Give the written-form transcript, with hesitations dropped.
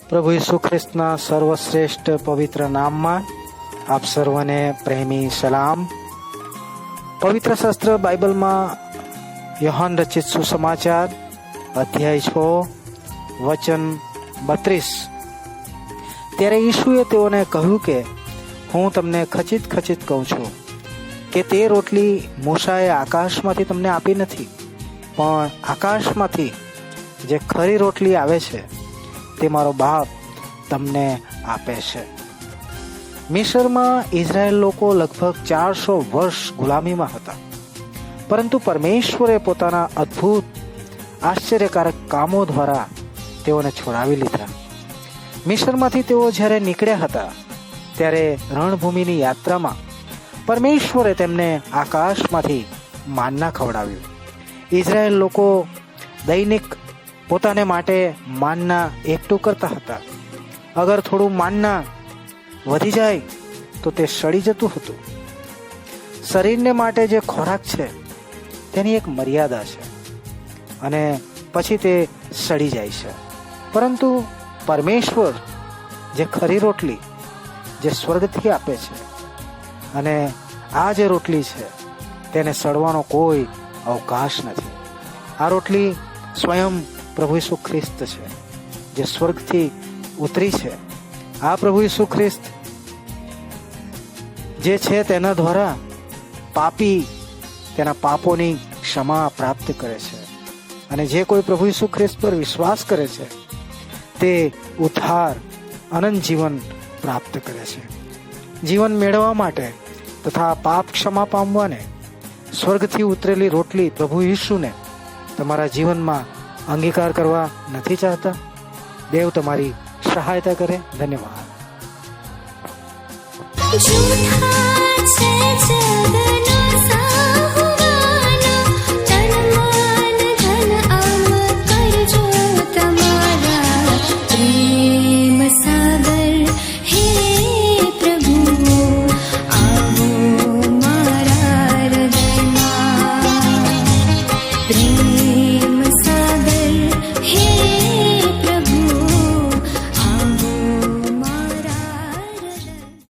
પ્રભુ ઈસુ ખ્રિસ્તના સર્વશ્રેષ્ઠ પવિત્ર નામમાં આપ સર્વને પ્રેમી સલામ. પવિત્ર શાસ્ત્ર બાઇબલમાં યોહાન રચિત સુસમાચાર અધ્યાય 6 વચન 32. ત્યારે ઈસુએ તેઓને કહ્યું કે હું તમને ખચિત ખચિત કહું છું કે તે રોટલી મૂસાએ આકાશમાંથી તમને આપી નથી, પણ આકાશમાંથી જે ખરી રોટલી આવે છે તે મારો બાપ તમને આપે છે. મિસરમાં ઇઝરાયેલ લોકો લગભગ 400 વર્ષ ગુલામીમાં હતા, પરંતુ પરમેશ્વરે પોતાના અદ્ભુત આશ્ચર્યકારક કામો દ્વારા તેઓને છોડાવી લીધા. મિસરમાંથી તેઓ જ્યારે નીકળ્યા હતા ત્યારે રણભૂમિની યાત્રામાં પરમેશ્વરે તેમને આકાશમાંથી માનના ખવડાવ્યું. ઇઝરાયેલ લોકો દૈનિક પોતાને માટે માનના એકઠું કરતા હતા. અગર થોડું માનના વધી જાય તો તે સડી જતું હતું. શરીરને માટે જે ખોરાક છે તેની એક મર્યાદા છે અને પછી તે સડી જાય છે, પરંતુ પરમેશ્વર જે ખરી રોટલી જે સ્વર્ગથી આપે છે, અને આ જે રોટલી છે તેને સડવાનો કોઈ અવકાશ નથી. આ રોટલી સ્વયં પ્રભુ ઈસુ ખ્રિસ્ત છે, જે સ્વર્ગથી ઉતરી છે. આ પ્રભુ ઈસુ ખ્રિસ્ત જે છે તેના દ્વારા પાપી તેના પાપોની ક્ષમા પ્રાપ્ત કરે છે, અને જે કોઈ પ્રભુ ઈસુ ખ્રિસ્ત પર વિશ્વાસ કરે છે તે ઉદ્ધાર અનંત જીવન પ્રાપ્ત કરે છે. જીવન મેળવવા માટે તથા પાપ ક્ષમા પામવાને સ્વર્ગથી ઉતરેલી રોટલી પ્રભુ ઈસુને તમારા જીવનમાં અંગીકાર કરવા નથી ચાહતા? દેવ તમારી સહાયતા કરે. ધન્યવાદ.